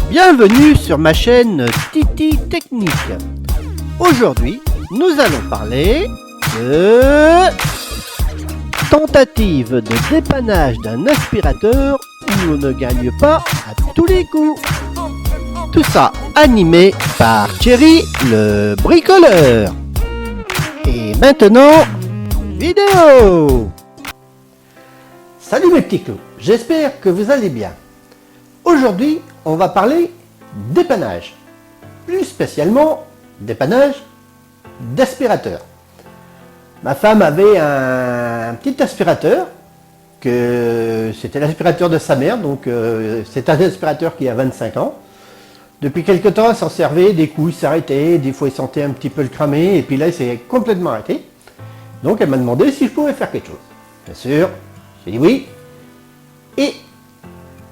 Bienvenue sur ma chaîne Titi Technique. Aujourd'hui, nous allons parler de tentative de dépannage d'un aspirateur où on ne gagne pas à tous les coups. Tout ça animé par Thierry le bricoleur. Et maintenant, vidéo. Salut mes petits clous, j'espère que vous allez bien. Aujourd'hui, on va parler dépannage, plus spécialement dépannage d'aspirateur. Ma femme avait un petit aspirateur, que c'était l'aspirateur de sa mère, donc c'est un aspirateur qui a 25 ans. Depuis quelque temps, elle s'en servait, des coups il s'arrêtait, des fois il sentait un petit peu le cramer, et puis là il s'est complètement arrêté. Donc elle m'a demandé si je pouvais faire quelque chose. Bien sûr, j'ai dit oui, et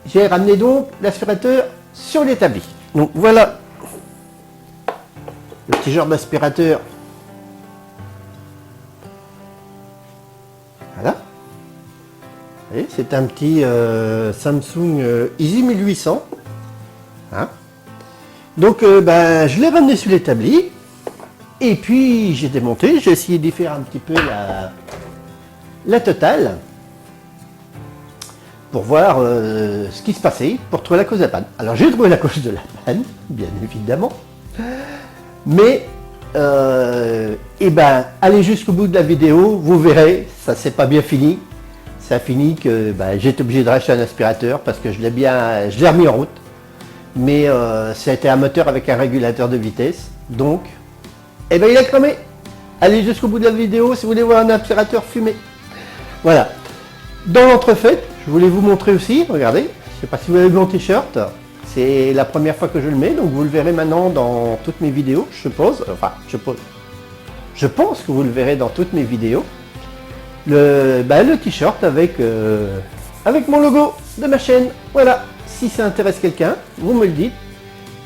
j'ai ramené donc l'aspirateur sur l'établi. Donc voilà le petit genre d'aspirateur. Voilà. Et c'est un petit Samsung Easy 1800. Hein. Donc je l'ai ramené sur l'établi. Et puis j'ai démonté, j'ai essayé d'y faire un petit peu la totale. Pour voir ce qui se passait, pour trouver la cause de la panne. Alors j'ai trouvé la cause de la panne, bien évidemment, mais allez jusqu'au bout de la vidéo, vous verrez, ça c'est pas bien fini. Ça a fini que j'ai été obligé de racheter un aspirateur parce que je l'ai remis en route, mais ça a été un moteur avec un régulateur de vitesse, donc il a cramé. Allez jusqu'au bout de la vidéo si vous voulez voir un aspirateur fumé. Voilà. Dans l'entrefaite, je voulais vous montrer aussi, regardez, je ne sais pas si vous avez vu mon t-shirt, c'est la première fois que je le mets, donc vous le verrez maintenant dans toutes mes vidéos, je pense que vous le verrez dans toutes mes vidéos, le t-shirt avec mon logo de ma chaîne, voilà, si ça intéresse quelqu'un, vous me le dites,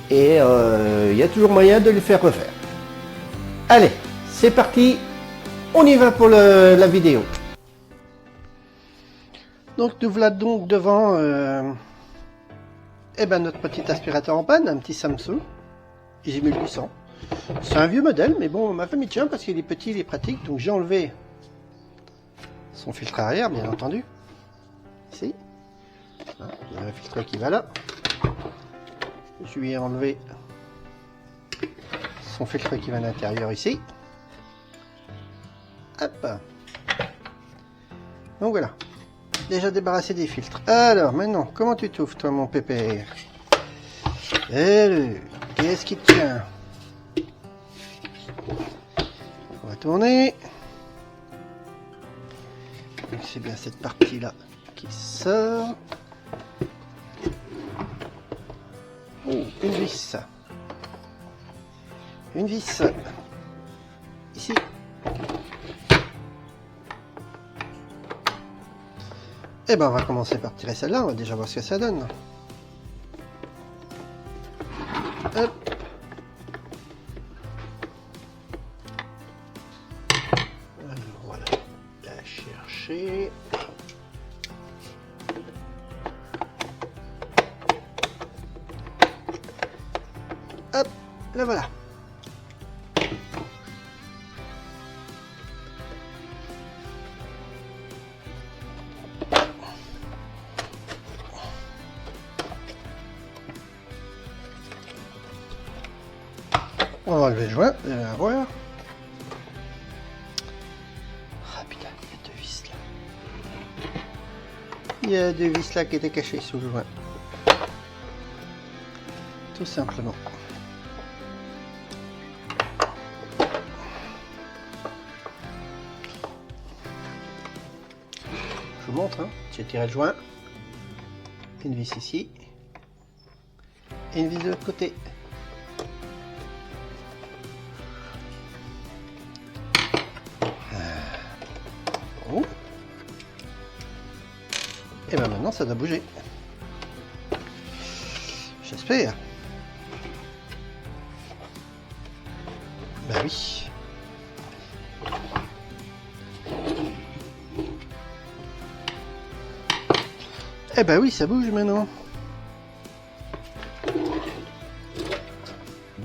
et il y a toujours moyen de le faire refaire. Allez, c'est parti, on y va pour la vidéo. Donc nous voilà donc devant notre petit aspirateur en panne, un petit Samsung Easy 1800. C'est un vieux modèle, mais bon, ma famille tient parce qu'il est petit, il est pratique. Donc j'ai enlevé son filtre arrière, bien entendu. Ici. Voilà, il y a un filtre qui va là. Je lui ai enlevé son filtre qui va à l'intérieur ici. Hop. Donc voilà. Déjà débarrassé des filtres. Alors maintenant, comment tu t'ouvres toi mon pépère? Qu'est-ce qui te tient? On va tourner. Donc c'est bien cette partie là qui sort. Oh, une vis. Une vis. Ici. Et on va commencer par tirer celle-là, on va déjà voir ce que ça donne. Hop. Alors, voilà, la chercher. Hop, la voilà. On va enlever le joint, vous allez voir. Ah putain, il y a deux vis là. Il y a deux vis là qui étaient cachées sous le joint. Tout simplement. Je vous montre, hein. J'ai tiré le joint. Une vis ici. Et une vis de l'autre côté. Et maintenant ça doit bouger. J'espère. Bah oui. Eh bah oui, ça bouge maintenant.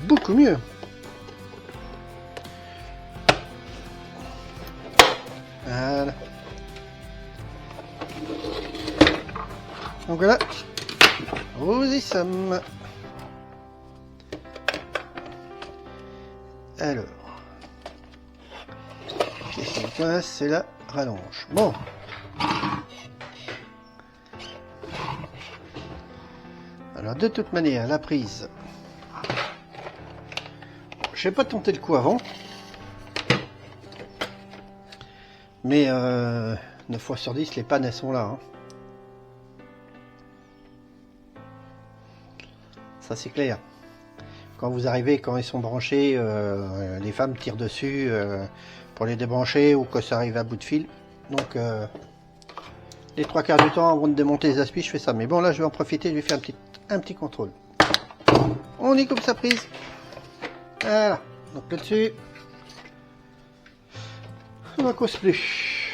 beaucoup mieux. Voilà. Donc voilà, nous y sommes. Alors, qu'est-ce qui passe? C'est la rallonge. Bon. Alors de toute manière, la prise. Je n'ai pas tenté le coup avant. Mais 9 fois sur 10, les pannes elles sont là. Hein. Ça c'est clair. Quand vous arrivez, quand ils sont branchés, les femmes tirent dessus pour les débrancher ou que ça arrive à bout de fil. Donc les 3/4 du temps avant de démonter les aspis, je fais ça. Mais bon là je vais en profiter, je vais faire un petit contrôle. On y coupe sa prise. Voilà. Donc là-dessus, on ne cause plus.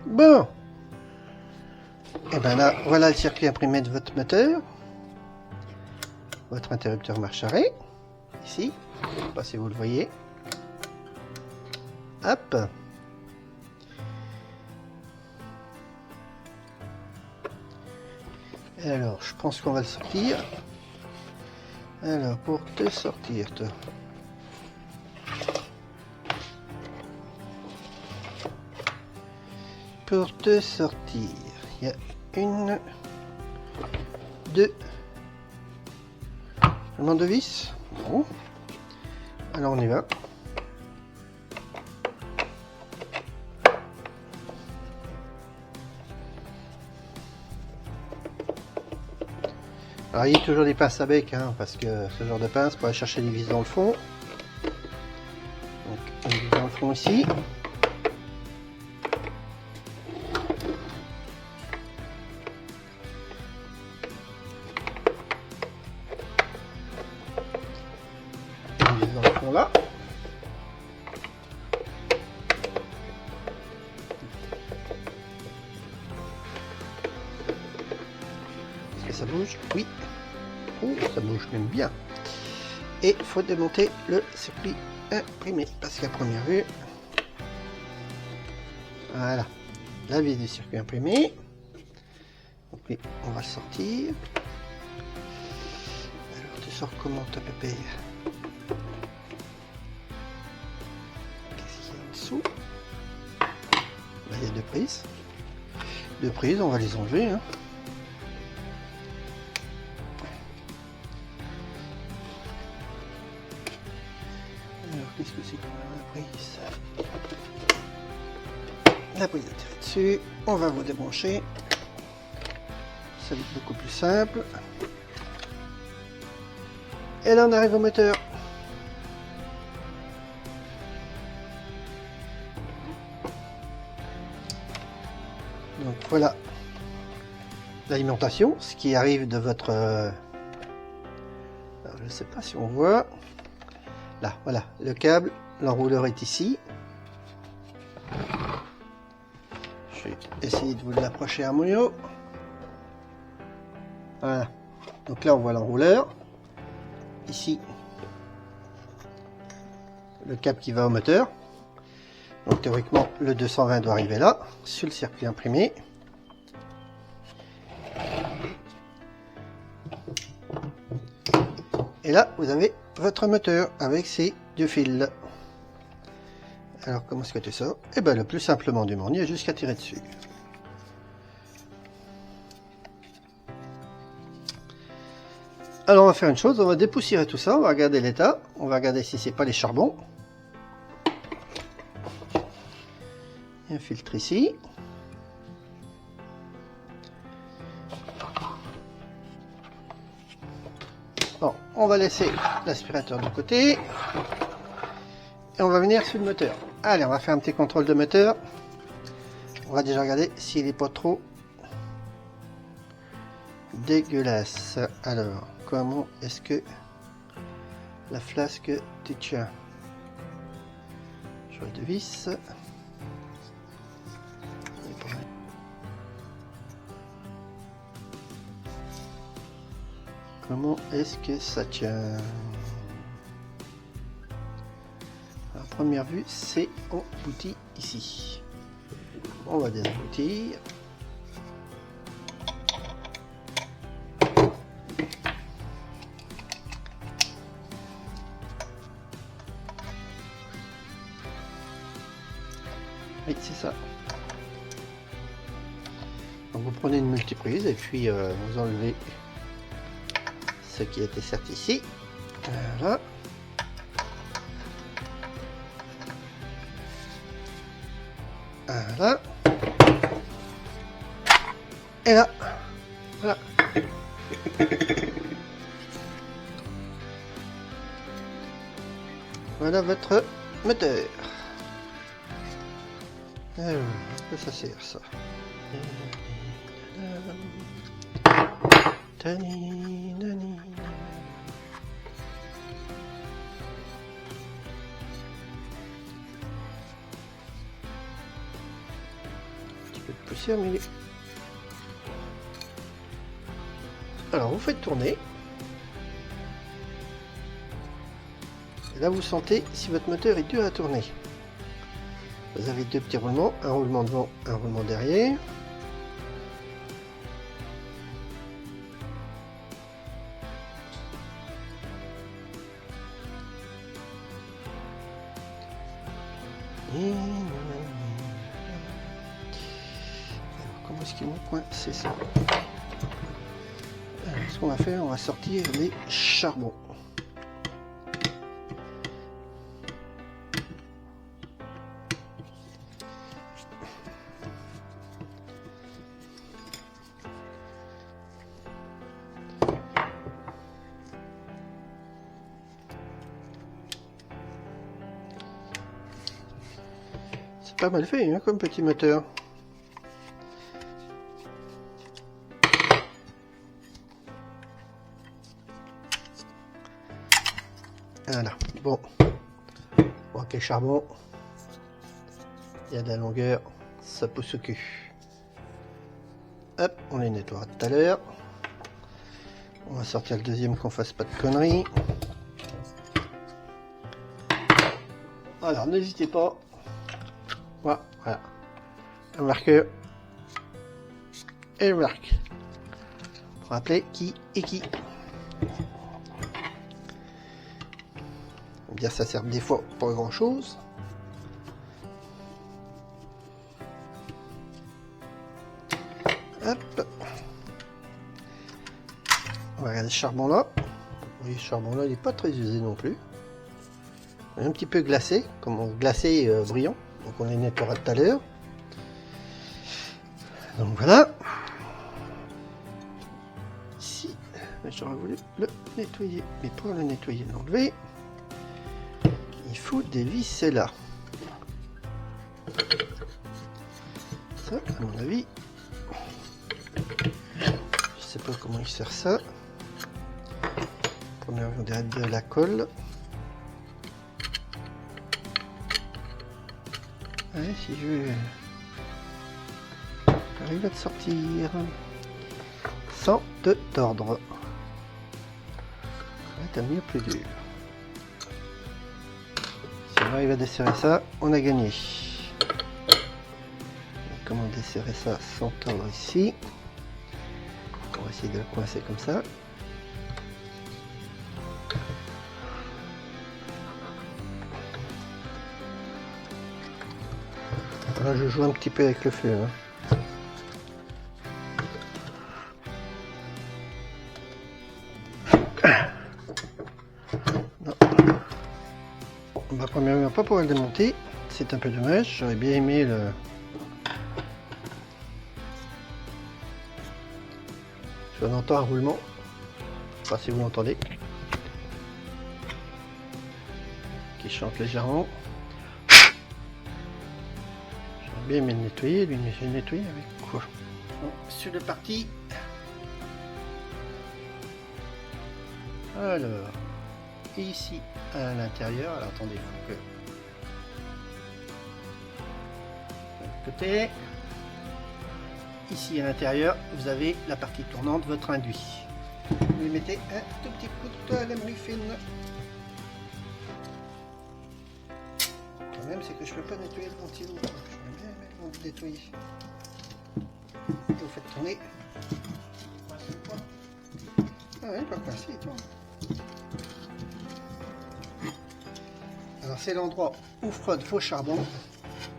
Bon. Et ben là, voilà le circuit imprimé de votre moteur. Votre interrupteur marche arrêt. Ici. Je ne sais pas si vous le voyez. Hop. Alors, je pense qu'on va le sortir. Alors, pour te sortir, toi. Pour te sortir, il y a une, deux, seulement 2 vis. Bon. Alors, on y va. Alors il y a toujours des pinces à bec, hein, parce que ce genre de pince pour aller chercher des vis dans le fond. Donc une vis dans le fond ici. Une vis dans le fond là. Est-ce que ça bouge? Oui. Oh, ça bouge même bien. Et il faut démonter le circuit imprimé parce qu'à première vue, voilà la vis du circuit imprimé. Donc oui, on va le sortir. Alors tu sors comment ta pépère? Qu'est-ce qu'il y a en dessous? Là il y a 2 prises. 2 prises, on va les enlever. Hein. Qu'est-ce que c'est qu'on a la prise? La prise est dessus. On va vous débrancher. Ça va être beaucoup plus simple. Et là on arrive au moteur. Donc voilà l'alimentation, ce qui arrive de votre... Alors, je ne sais pas si on voit. Là, voilà, le câble, l'enrouleur est ici. Je vais essayer de vous l'approcher à mieux. Voilà. Donc là, on voit l'enrouleur. Ici, le câble qui va au moteur. Donc théoriquement, le 220 doit arriver là, sur le circuit imprimé. Et là, vous avez votre moteur avec ses 2 fils. Alors, comment est-ce que tu sors? Eh bien, le plus simplement du monde, il y a jusqu'à tirer dessus. Alors, on va faire une chose, on va dépoussiérer tout ça, on va regarder l'état, on va regarder si c'est pas les charbons. Il y a un filtre ici. Bon, on va laisser l'aspirateur de côté et on va venir sur le moteur. Allez, on va faire un petit contrôle de moteur. On va déjà regarder s'il n'est pas trop dégueulasse. Alors, comment est-ce que la flasque tu tiens? Sur les 2 vis. comment est-ce que ça tient? À première vue, c'est embouti ici. On va désemboutir. Oui, c'est ça. Donc vous prenez une multiprise et puis vous enlevez ce qui était certes ici. Voilà. Voilà. Et là. Voilà. Voilà votre moteur. Alors, à quoi ça sert ça? Un petit peu de poussière, mais il est... Alors, vous faites tourner. Et là, vous sentez si votre moteur est dur à tourner. Vous avez deux petits roulements, un roulement devant, un roulement derrière. Alors, comment est-ce qu'ils vont coincer ça? Alors, ce qu'on va faire, on va sortir les charbons. Pas mal fait hein, comme petit moteur. Voilà, bon. Ok, charbon. Il y a de la longueur, ça pousse au cul. Hop, on les nettoiera tout à l'heure. On va sortir le deuxième qu'on fasse pas de conneries. Alors, n'hésitez pas. Voilà, un marqueur et une marque pour rappeler qui est qui. Bien, ça sert des fois pas grand chose. Hop, on va regarder ce charbon là. Oui, ce charbon là il n'est pas très usé non plus. Il est un petit peu glacé, comme glacé brillant. Donc on les nettoiera tout à l'heure. Donc voilà. Ici, j'aurais voulu le nettoyer. Mais pour le nettoyer, l'enlever, il faut des vis là. Ça, à mon avis, je sais pas comment il sert ça. Première, on dirait de la colle. Allez, si je arrive à te sortir sans te tordre. T'as mieux plus dur. Si on arrive à desserrer ça, on a gagné. Et comment desserrer ça sans tordre ici? On va essayer de le coincer comme ça. Là, je joue un petit peu avec le feu. Hein. Non. On va premièrement pas pouvoir le démonter. C'est un peu dommage. J'aurais bien aimé le... On entend un roulement. Je sais pas si vous l'entendez. Qui chante légèrement. Bien aimé le nettoyer, lui j'ai nettoyé avec quoi? Bon, sur le parti. Alors, ici à l'intérieur, alors attendez, il faut que... De côté. Ici à l'intérieur, vous avez la partie tournante, votre induit. Vous lui mettez un tout petit coup de toile à fine. Le problème c'est que je ne peux pas nettoyer le ventilo. Je vais bien le nettoyer. Et vous faites tourner. Ah ouais, pas coincé, toi. Alors c'est l'endroit où frotte vos charbons. Je sais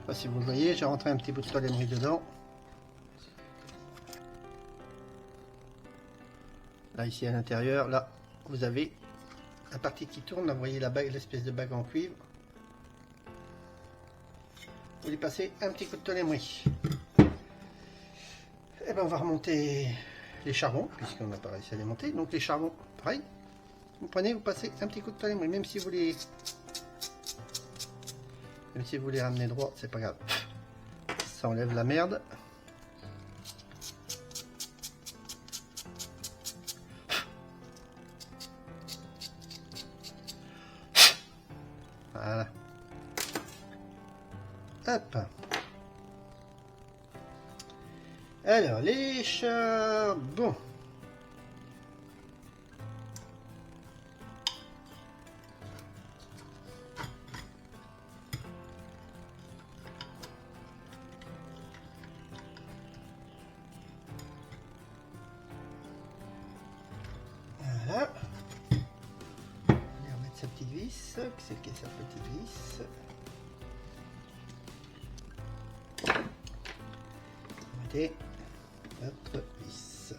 pas si vous le voyez, j'ai rentré un petit bout de toile émery dedans. Là ici à l'intérieur, là vous avez la partie qui tourne, là vous voyez la bague, l'espèce de bague en cuivre. Vous lui passez un petit coup de toile émery. Et ben on va remonter les charbons, puisqu'on n'a pas réussi à les monter. Donc les charbons, pareil. Vous prenez, vous passez un petit coup de toile émery, même si vous les ramenez droit, c'est pas grave. Ça enlève la merde. Voilà. Hop. Alors, les charbons. Voilà. On va remettre sa petite vis. C'est qui sa petite vis? Mettez notre vis.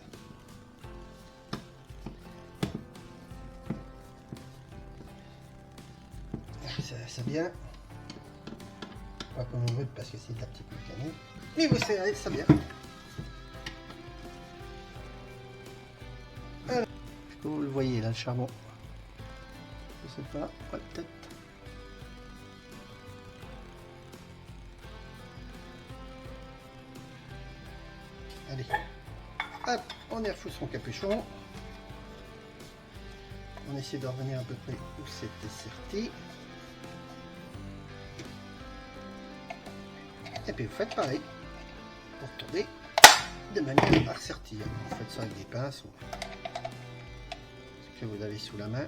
Ça vient. Pas comme on veut parce que c'est de la petite mécanique. Mais vous serrez, ça vient. Alors, est-ce que vous le voyez là, le charbon? Je sais pas, ouais, peut-être. Allez, hop, on est refait son capuchon. On essaie de revenir à peu près où c'était sorti. Et puis vous faites pareil pour tourner de manière à ressortir. Vous faites ça avec des pinces ou ce que vous avez sous la main.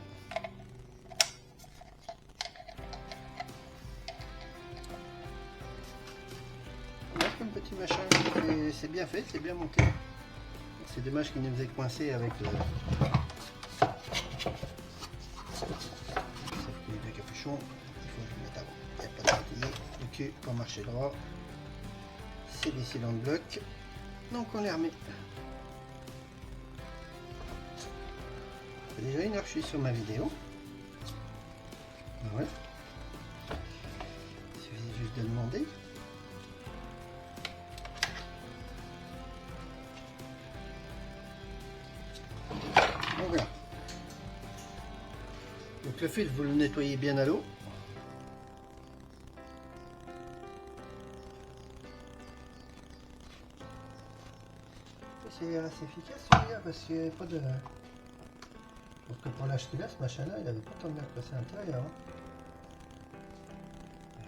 Voilà comme petit machin, c'est bien fait, c'est bien monté. C'est dommage qu'il nous ait coincé avec le capuchon. Il faut que je le mette avant. Il n'y a pas de rotiller. Le cul pour marcher droit. C'est des cylindres blocs. Donc on les remet. Ça fait déjà 1 heure que je suis sur ma vidéo. Ouais. Il suffit juste de demander. Donc voilà. Donc le fil, vous le nettoyez bien à l'eau. C'est assez efficace celui-là parce qu'il n'y avait pas de... Parce que pour l'acheter là, ce machin-là, il avait pas tant de merde passé à l'intérieur. Hein.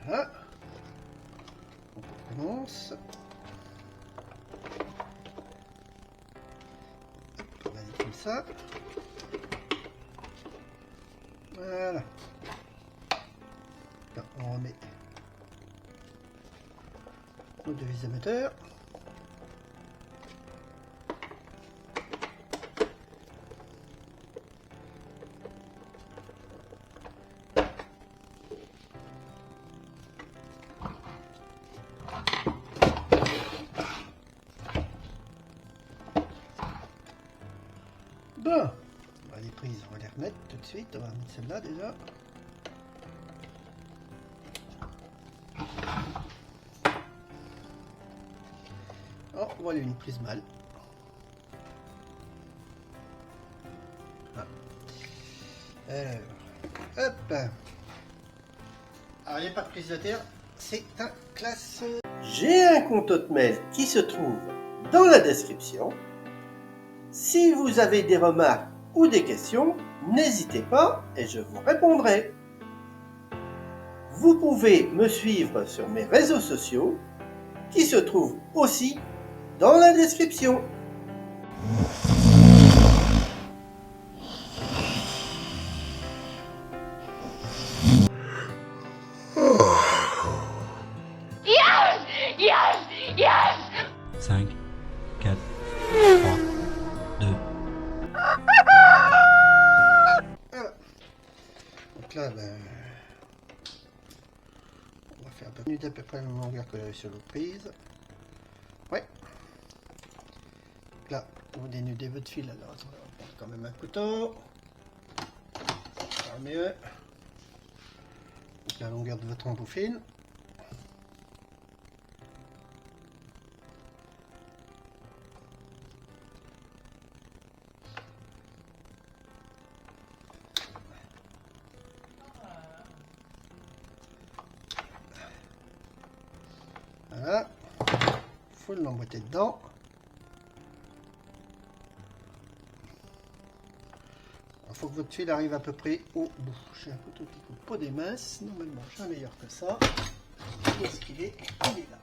Voilà. On commence. On va aller comme ça. Voilà. Là, on remet nos deux vis émetteurs. Bon, les prises, on va les remettre tout de suite. On va remettre celle-là déjà. Oh, voilà une prise mal. Ah. Alors, hop. Alors, il n'y a pas de prise de terre. C'est un classe. J'ai un compte Hotmail qui se trouve dans la description. Si vous avez des remarques ou des questions, n'hésitez pas et je vous répondrai. Vous pouvez me suivre sur mes réseaux sociaux qui se trouvent aussi dans la description. Yes! Yes! 5, 4, 3, 2. Voilà. Donc là, ben, on va faire à peu près la même longueur que sur l'autre prise. Ouais. Là, vous dénudez votre fil. Alors, attendez, on va prendre quand même un couteau. Ça va mieux. Donc, la longueur de votre embout fil. Voilà, faut l'emboîter dedans. Il faut que votre fil arrive à peu près au bout. J'ai un couteau qui coupe pas des masses. Normalement, j'ai un meilleur que ça. Où est-ce qu'il est? Il est là.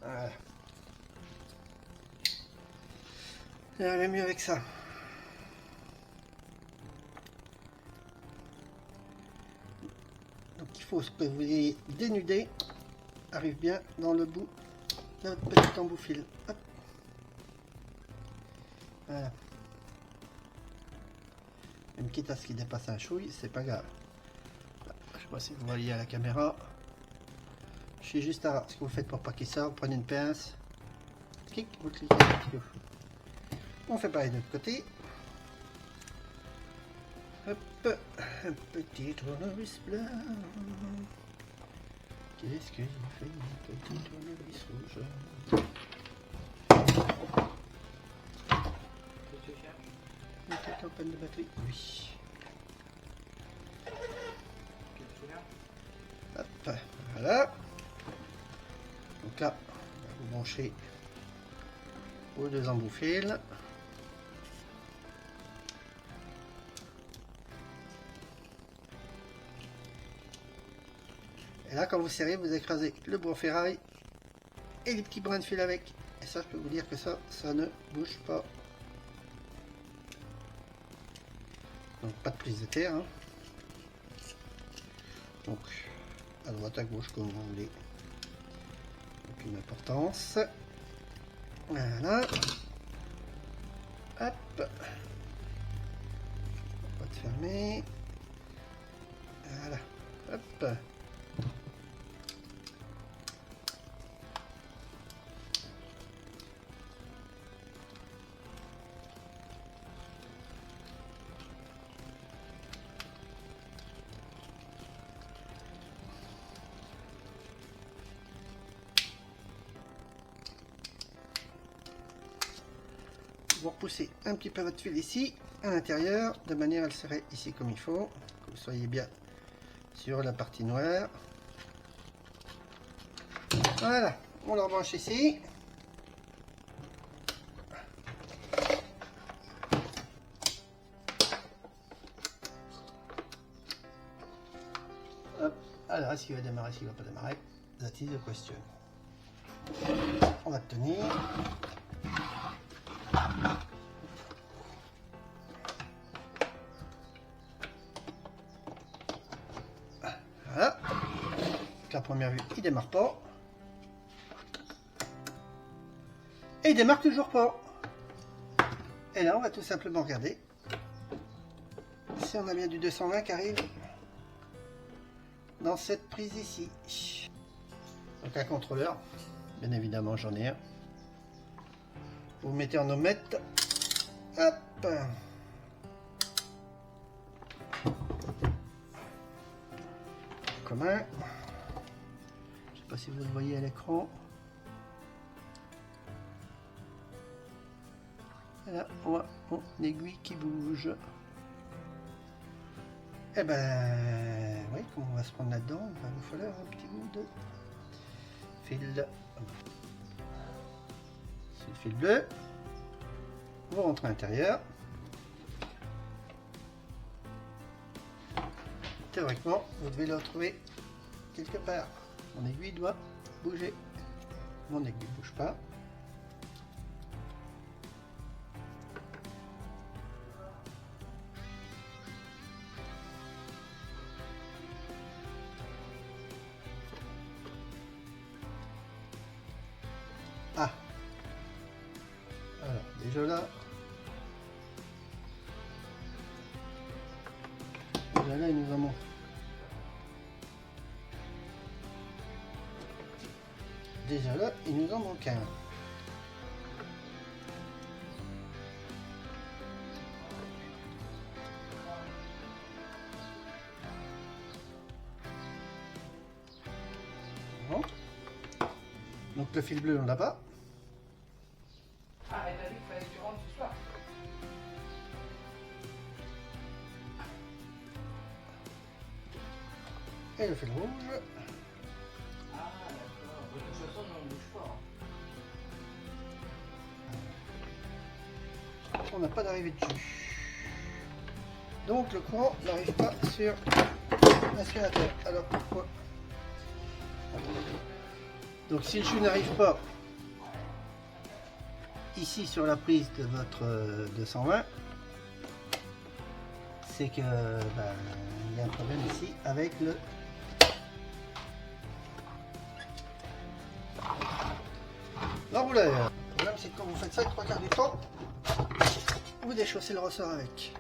Voilà. Ça va mieux avec ça. Donc il faut que vous ayez dénudé arrive bien dans le bout de votre petit embout fil. Hop. Voilà. Même quitte à ce qui dépasse un chouille, c'est pas grave. Je sais pas si vous voyez à la caméra. Je suis juste à ce que vous faites pour pas qu'il sorte. Prenez une pince. Clic, vous cliquez un petit peu. On fait pareil de l'autre côté. Hop, un petit tournevis blanc. Qu'est-ce que j'ai fait, un petit tournevis rouge? Une petite panne de batterie? Oui. Hop, voilà. Donc là, on va vous brancher aux deux embouts fils. Et là, quand vous serrez, vous écrasez le bois ferraille et les petits brins de fil avec. Et ça, je peux vous dire que ça ne bouge pas. Donc, pas de prise de terre. Hein. Donc, à droite, à gauche, comme vous voulez. Aucune importance. Voilà. Hop. On va te fermer. Voilà. Hop. Vous repoussez un petit peu votre fil ici, à l'intérieur, de manière à le serrer ici comme il faut, que vous soyez bien sur la partie noire. Voilà, on le rebranche ici. Hop, alors est-ce qu'il va démarrer, est-ce qu'il va pas démarrer? That is the question. On va tenir. Voilà. La première vue, il démarre pas. Et il démarre toujours pas. Et là, on va tout simplement regarder si on a bien du 220 qui arrive dans cette prise ici. Donc un contrôleur, bien évidemment, j'en ai un. Vous mettez en ommette. Hop. Commun. Je sais pas si vous le voyez à l'écran. Là, on voit mon aiguille qui bouge. Et ben, oui, comme on va se prendre là-dedans, il va nous falloir un petit bout de fil. C'est le fil bleu. Vous rentrez à l'intérieur. Théoriquement, vous devez le retrouver quelque part. Mon aiguille doit bouger. Mon aiguille ne bouge pas. Déjà là, il nous en manque. Déjà là, il nous en manque un. Bon. Donc le fil bleu, on l'a pas. Ah, elle t'a dit qu'il fallait que tu rentres ce soir. Et le fil rouge. Ah, d'accord. De toute façon, on ne bouge pas. On n'a pas d'arrivée dessus. Donc le courant n'arrive pas sur l'aspirateur. Alors pourquoi? Donc si le jus n'arrive pas ici sur la prise de votre 220, c'est que il y a un problème ici avec l'enrouleur. Le problème c'est que quand vous faites ça 3/4 du temps, vous déchaussez le ressort avec.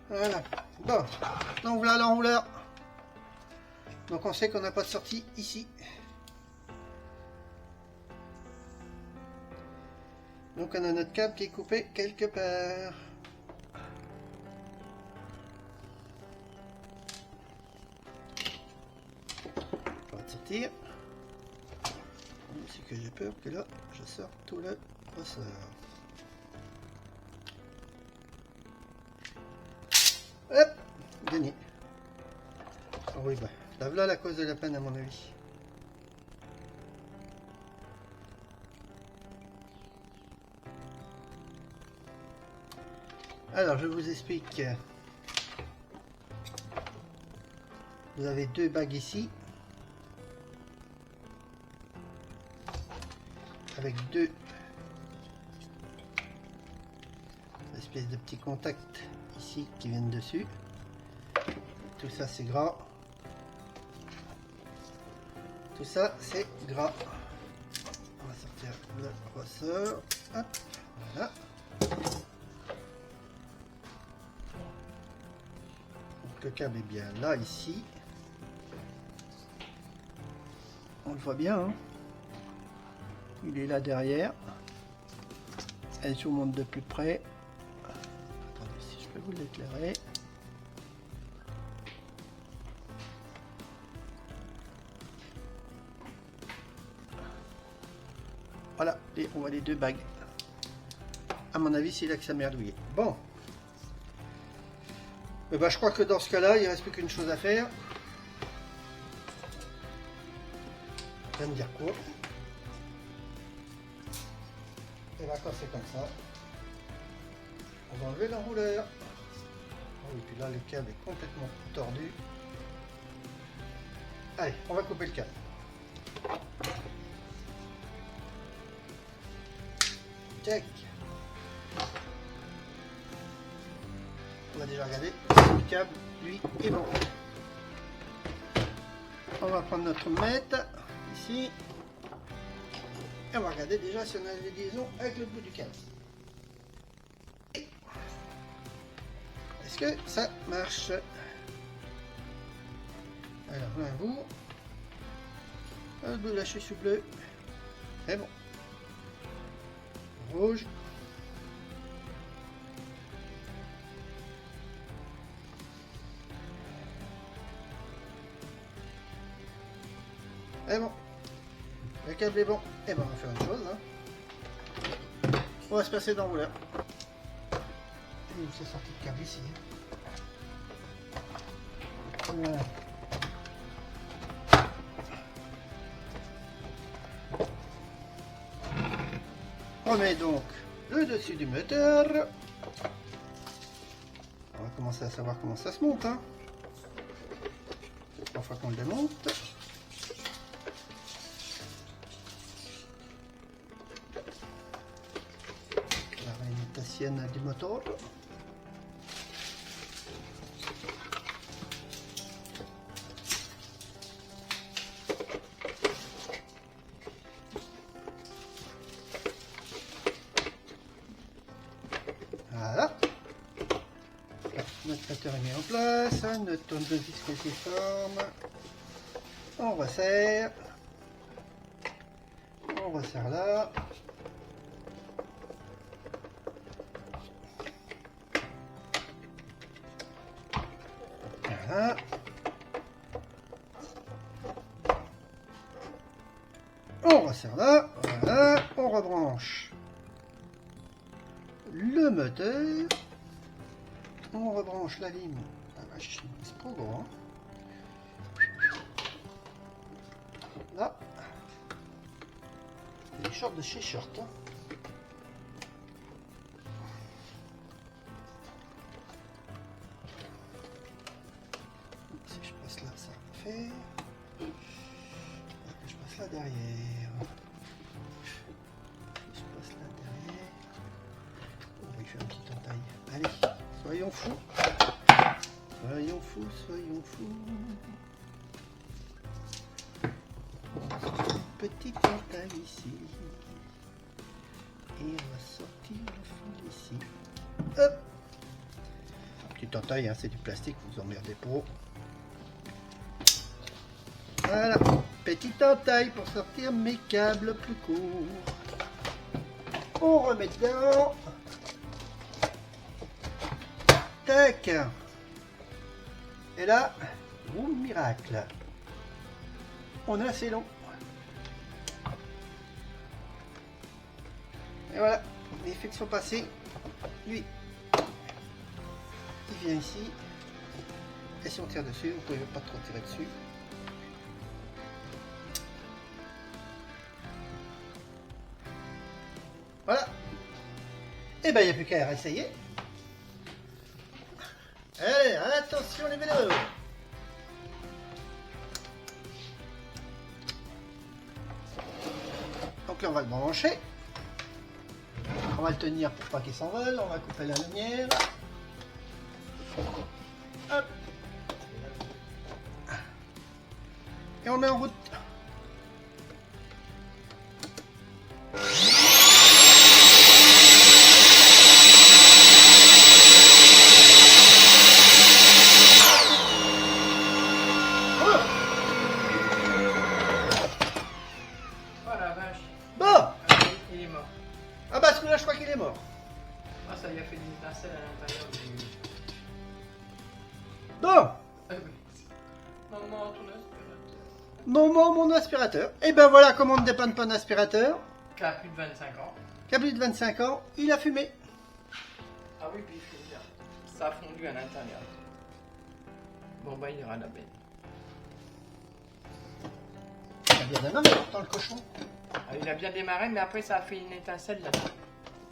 Voilà. Bon, donc voilà l'enrouleur. Donc on sait qu'on n'a pas de sortie ici. Donc on a notre câble qui est coupé quelque part. On va sortir. C'est que j'ai peur que là je sors tout le ressort. Hop, gagné. Oh oui, bah, là voilà la cause de la panne à mon avis. Alors je vous explique. Vous avez deux bagues ici. Avec deux espèces de petits contacts ici qui viennent dessus. Tout ça c'est gras. Tout ça c'est gras. On va sortir le ressort. Hop, voilà. Donc le câble est bien là ici. On le voit bien, hein. Il est là derrière. Et je vous montre de plus près. Attendez, si je peux vous l'éclairer. Voilà, et on voit les deux bagues. À mon avis, c'est là que ça merdouillé. Bon. Et ben, je crois que dans ce cas-là, il ne reste plus qu'une chose à faire. Vous allez me dire quoi? Et là, quand c'est comme ça, on va enlever l'enrouleur. Oh, et puis là, le câble est complètement tordu. Allez, on va couper le câble. Check. On va déjà regarder si le câble, lui, est bon. On va prendre notre mètre ici. Et on va regarder déjà si on a des liaisons avec le bout du câble. Est-ce que ça marche? Alors là, un bout. Le bout de la chaussure bleue. C'est bon. Rouge. Et bon. Le câble est bon. Et ben on va faire une chose. Hein. On va se passer d'enrouleur. Il s'est sorti de câble ici. Voilà. On met donc le dessus du moteur. On va commencer à savoir comment ça se monte. Hein. C'est 3 fois qu'on le démonte. La réalimentation du moteur. remet en place, notre tourne de vis réforme. On resserre. On resserre là. Voilà. On resserre là. Voilà. On rebranche le moteur. On rebranche la ligne. La machine, c'est trop grand. Là. Les shorts de chez Short. Si je passe là, ça fait. Je passe là derrière. Je passe là derrière. On va faire un petit entaille. Allez, soyons fous. Soyons fous, soyons fous. Petite entaille ici. Et on va sortir le fond ici. Hop. Petite entaille, hein, c'est du plastique, vous emmerdez pas. Voilà. Petite entaille pour sortir mes câbles plus courts. On remet dedans. Tac. Et là, boum, miracle. On a assez long. Et voilà, les fils sont passés. Lui, il vient ici. Et si on tire dessus, vous pouvez pas trop tirer dessus. Voilà. Et ben il n'y a plus qu'à réessayer. Allez, attention les vélos. Donc là on va le brancher. On va le tenir pour pas qu'il s'envole. On va couper la lumière. Hop. Et on met en route. Voilà, vache. Bon. Il est mort. Ah bah celui-là je crois qu'il est mort. Ah, ça lui a fait des étincelles à l'intérieur du... Bon. Ah oui. Maman, ton aspirateur. Moment mon aspirateur. Et ben voilà comment on ne dépanne pas un aspirateur. Qui a plus de 25 ans. Qui a plus de 25 ans, il a fumé. Ah oui, puis il fait bien. Ça a fondu à l'intérieur. Bon bah il ira à la benne. Il a bien démarré pourtant le cochon. Ah, il a bien démarré, mais après ça a fait une étincelle là.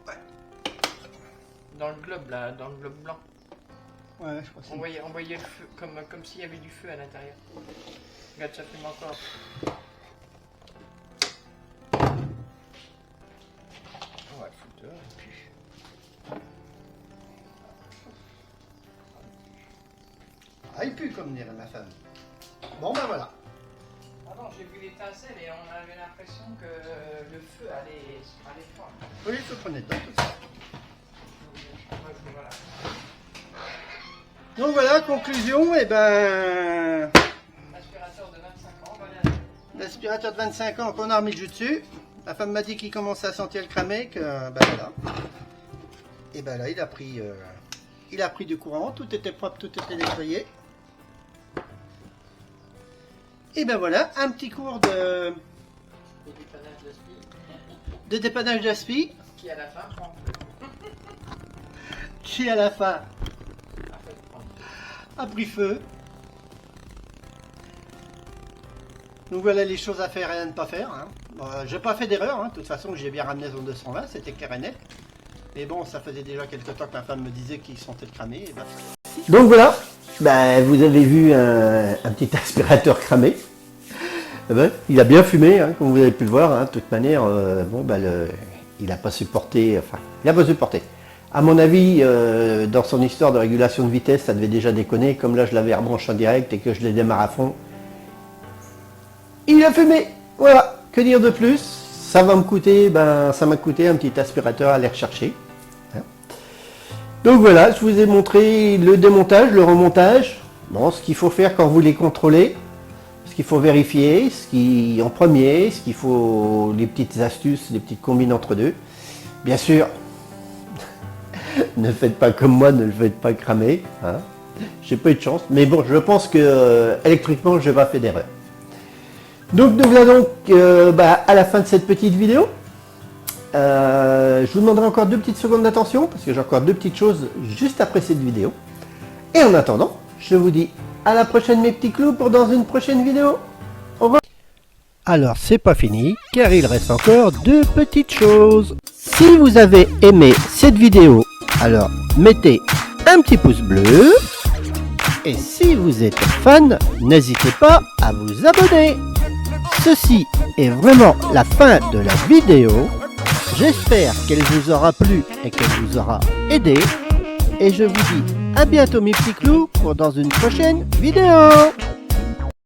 Ouais. Dans le globe là, dans le globe blanc. Ouais, je crois que c'est... On voyait le feu, comme s'il y avait du feu à l'intérieur. Regarde, ça fume encore. On va le foutre dehors, et puis... Ah, il pue comme dirait ma femme. Bon ben voilà. Ah non, j'ai vu l'étincelle et on avait l'impression que le feu allait fort. Oui, il faut prendre dedans tout ça. Voilà. Donc voilà, conclusion, et ben... Aspirateur de 25 ans, voilà. L'aspirateur de 25 ans qu'on a remis le jus dessus. La femme m'a dit qu'il commençait à sentir le cramer, que ben voilà. Et ben là, il a pris du courant, tout était propre, tout était nettoyé. Et ben voilà, un petit cours de dépannage d'aspi Qui à la fin prend qui à la fin après prendre. a pris feu. Donc voilà les choses à faire et à ne pas faire. Hein. Bon, j'ai pas fait d'erreur, hein. De toute façon j'ai bien ramené zone 220, c'était clair et net. Mais bon, ça faisait déjà quelques temps que ma femme me disait qu'il sentait le cramer. Et ben... Donc voilà, ben, vous avez vu un petit aspirateur cramé. Eh ben, il a bien fumé, hein, comme vous avez pu le voir. Hein. De toute manière, bon, ben, il n'a pas supporté. Enfin, il n'a pas supporté. À mon avis, dans son histoire de régulation de vitesse, ça devait déjà déconner. Comme là, je l'avais rebranché en direct et que je l'ai démarré à fond. Il a fumé. Voilà. Que dire de plus? Ça va me coûter, ben, ça m'a coûté un petit aspirateur à aller rechercher. Hein. Donc voilà, je vous ai montré le démontage, le remontage, bon, ce qu'il faut faire quand vous les contrôlez, ce qu'il faut vérifier, ce qui en premier, ce qu'il faut, les petites astuces, les petites combines entre deux. Bien sûr, ne faites pas comme moi, ne le faites pas cramer. Hein. J'ai pas eu de chance, mais bon, je pense que électriquement, je n'ai pas fait d'erreur. Donc nous voilà donc à la fin de cette petite vidéo. Je vous demanderai encore 2 petites secondes d'attention parce que j'ai encore 2 petites choses juste après cette vidéo. Et en attendant, je vous dis à la prochaine mes petits clous pour dans une prochaine vidéo. Au revoir. Alors c'est pas fini car il reste encore 2 petites choses. Si vous avez aimé cette vidéo, alors mettez un petit pouce bleu. Et si vous êtes fan, n'hésitez pas à vous abonner. Ceci est vraiment la fin de la vidéo. J'espère qu'elle vous aura plu et qu'elle vous aura aidé. Et je vous dis à bientôt mes petits clous pour dans une prochaine vidéo.